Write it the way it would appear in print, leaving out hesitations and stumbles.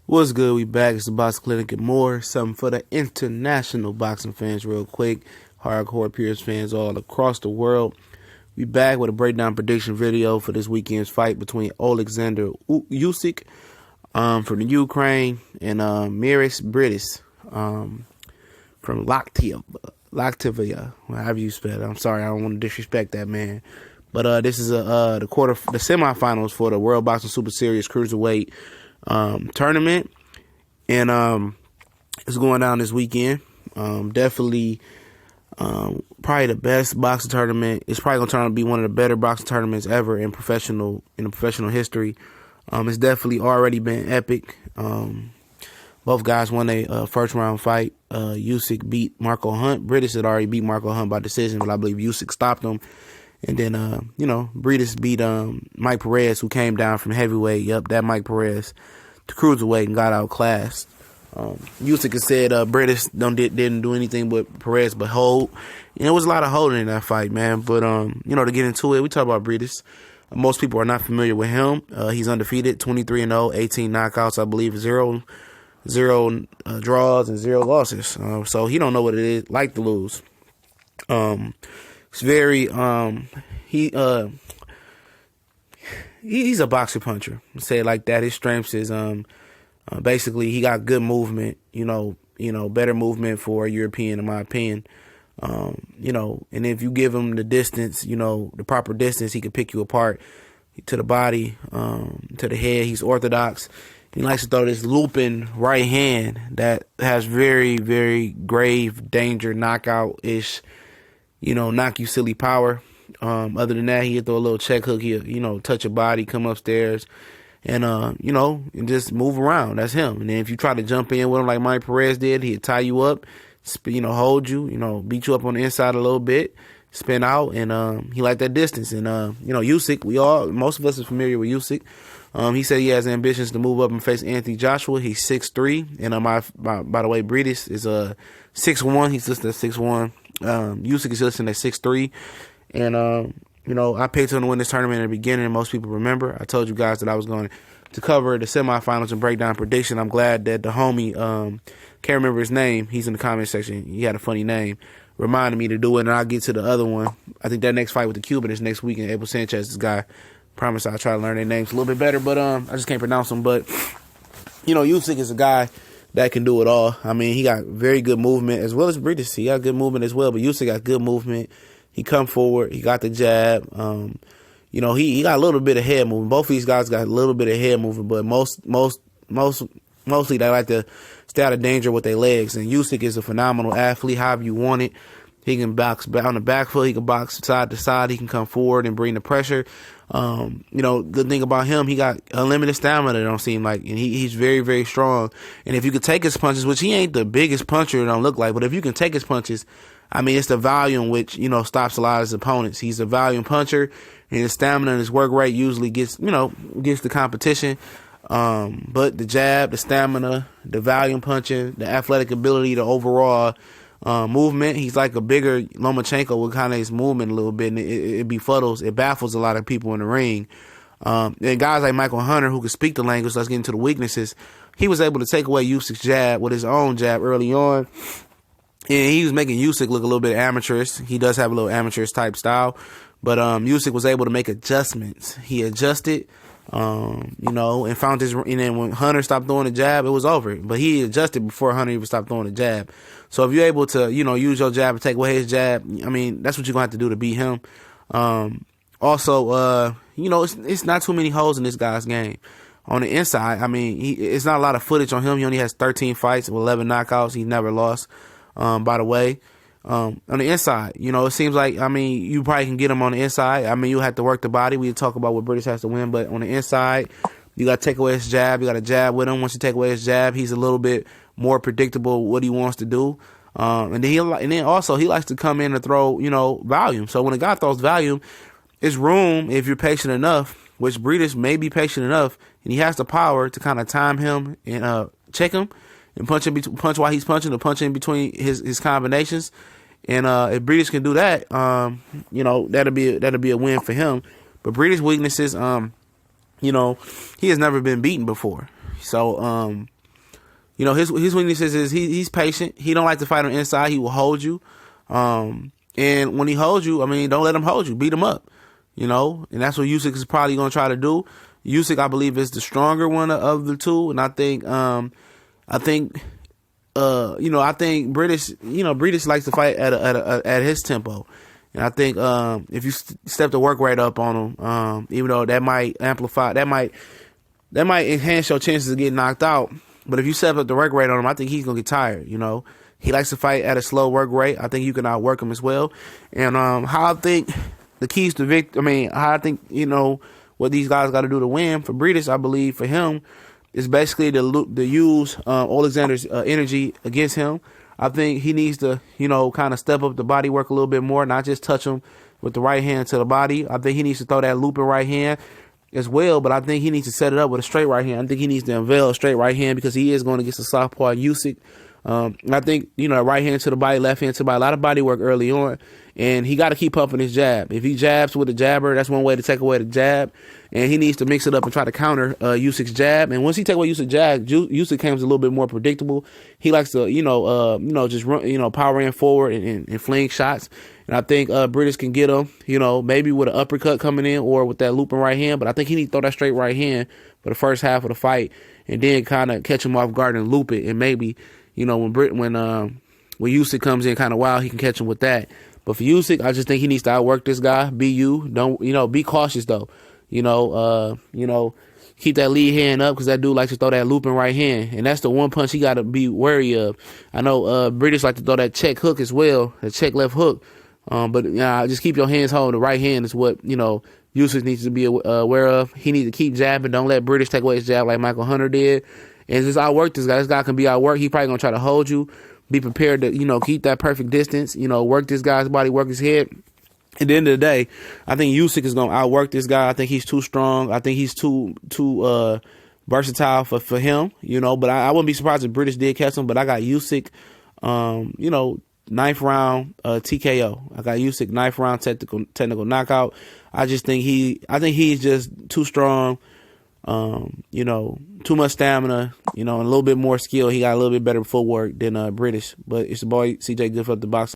What's good? We back. It's the Box Clinic and more. Something for the international boxing fans, real quick. Hardcore Pierce fans all across the world. We back with a breakdown prediction video for this weekend's fight between Oleksandr Usyk from the Ukraine and Mairis Briedis from Latvia, however you spell it. I'm sorry, I don't want to disrespect that man. But this is the semifinals for the World Boxing Super Series Cruiserweight tournament, and it's going down this weekend. Definitely probably the best boxing tournament. It's probably gonna turn out to be one of the better boxing tournaments ever in professional history. It's definitely already been epic. Both guys won a first round fight. Usyk beat Marco Hunt. Briedis had already beat Marco Hunt by decision, but I believe Usyk stopped him. And then, Briedis beat Mike Perez, who came down from heavyweight. Yep, that Mike Perez to cruiserweight and got outclassed. Usyk has said Briedis didn't do anything but Perez but hold. And there was a lot of holding in that fight, man. But, to get into it, we talk about Briedis. Most people are not familiar with him. He's undefeated, 23-0, 18 knockouts, I believe, zero draws and 0 losses. So he don't know what it is like to lose. It's very he's a boxer puncher. Say it like that. His strengths is basically he got good movement. Better movement for a European, in my opinion. And if you give him the distance, the proper distance, he can pick you apart to the body, to the head. He's orthodox. He likes to throw this looping right hand that has very, very grave danger, knockout-ish, knock you silly power. Other than that, he'll throw a little check hook. He'll, touch your body, come upstairs, and, and just move around. That's him. And then if you try to jump in with him like Mike Perez did, he'll tie you up, hold you, beat you up on the inside a little bit, spin out, and he like that distance. And, Usyk, most of us are familiar with Usyk. He said he has ambitions to move up and face Anthony Joshua. He's 6'3", and by the way, Briedis is 6'1". He's listed at 6'1". Usyk is listed at 6'3", and I picked him to win this tournament in the beginning, and most people remember. I told you guys that I was going to cover the semifinals and breakdown prediction. I'm glad that the homie, can't remember his name, he's in the comment section, he had a funny name, reminded me to do it, and I'll get to the other one. I think that next fight with the Cuban is next weekend. Abel Sanchez, this guy. Promise I'll try to learn their names a little bit better, but I just can't pronounce them. But Usyk is a guy that can do it all. I mean, he got very good movement as well as Briedis. He got good movement as well, but Usyk got good movement. He come forward. He got the jab. He got a little bit of head movement. Both of these guys got a little bit of head movement, but mostly they like to stay out of danger with their legs. And Usyk is a phenomenal athlete, however you want it. He can box on the back foot. He can box side to side. He can come forward and bring the pressure. Good thing about him, he got unlimited stamina, it don't seem like, and he's very, very strong. And if you could take his punches, which he ain't the biggest puncher, it don't look like, but if you can take his punches, I mean, it's the volume which, stops a lot of his opponents. He's a volume puncher, and his stamina and his work rate usually gets the competition. But the jab, the stamina, the volume punching, the athletic ability, the overall movement, he's like a bigger Lomachenko with kind of his movement a little bit, and it befuddles, it baffles a lot of people in the ring. And guys like Michael Hunter, who can speak the language, let's get into the weaknesses. He was able to take away Usyk's jab with his own jab early on, and he was making Usyk look a little bit amateurish. He does have a little amateurish type style, but Usyk was able to make adjustments. He adjusted, and found his. And then when Hunter stopped throwing the jab, it was over. But he adjusted before Hunter even stopped throwing the jab. So if you're able to, use your jab and take away his jab, I mean, that's what you're gonna have to do to beat him. It's not too many holes in this guy's game. On the inside, I mean, it's not a lot of footage on him. He only has 13 fights with 11 knockouts. He's never lost. By the way, on the inside, it seems like, I mean, you probably can get him on the inside. I mean, you have to work the body. We talk about what Briedis has to win, but on the inside, you got to take away his jab. You got to jab with him. Once you take away his jab, he's a little bit more predictable what he wants to do. And then also he likes to come in and throw, volume. So when a guy throws volume, it's room, if you're patient enough, which Briedis may be patient enough, and he has the power to kind of time him and check him and punch while he's punching, or punch in between his combinations. And if Briedis can do that, that'll be a win for him. But Briedis' weaknesses, he has never been beaten before. So You know, his weaknesses is he's patient. He don't like to fight on the inside. He will hold you. And when he holds you, I mean, don't let him hold you. Beat him up. You know, and that's what Usyk is probably going to try to do. Usyk, I believe, is the stronger one of the two, and I think Briedis likes to fight at his tempo, and I think if you step the work rate up on him, even though that might enhance your chances of getting knocked out, but if you step up the work rate on him, I think he's gonna get tired. You know, he likes to fight at a slow work rate. I think you can outwork him as well, and how I think the keys to victory. I mean, how I think what these guys got to do to win for Briedis, I believe for him, is basically to use Oleksandr's energy against him. I think he needs to, kind of step up the body work a little bit more, not just touch him with the right hand to the body. I think he needs to throw that looping right hand as well, but I think he needs to set it up with a straight right hand. I think he needs to unveil a straight right hand because he is going against the southpaw Usyk. I think, right hand to the body, left hand to the body, a lot of body work early on. And he got to keep pumping his jab. If he jabs with a jabber, that's one way to take away the jab. And he needs to mix it up and try to counter Usyk's jab. And once he take away Usyk's jab, Usyk becomes a little bit more predictable. He likes to, just run, power in forward and fling shots. And I think Briedis can get him, maybe with an uppercut coming in or with that looping right hand. But I think he needs to throw that straight right hand for the first half of the fight and then kind of catch him off guard and loop it. And maybe, when Usyk comes in kind of wild, he can catch him with that. But for Usyk, I just think he needs to outwork this guy. Be you. Don't, be cautious though. Keep that lead hand up because that dude likes to throw that looping right hand. And that's the one punch he got to be wary of. I know Briedis like to throw that check hook as well, that check left hook. But just keep your hands holding. The right hand is what, Usyk needs to be aware of. He needs to keep jabbing. Don't let Briedis take away his jab like Michael Hunter did. And just outwork this guy. This guy can be outworked. He probably going to try to hold you. Be prepared to, keep that perfect distance, work this guy's body, work his head. At the end of the day, I think Usyk is going to outwork this guy. I think he's too strong. I think he's too versatile for him, but I wouldn't be surprised if Briedis did catch him, but I got Usyk, 9th round TKO. I got Usyk 9th round technical knockout. I think he's just too strong. Too much stamina, and a little bit more skill. He got a little bit better footwork than Briedis. But it's the boy CJ Good for the box.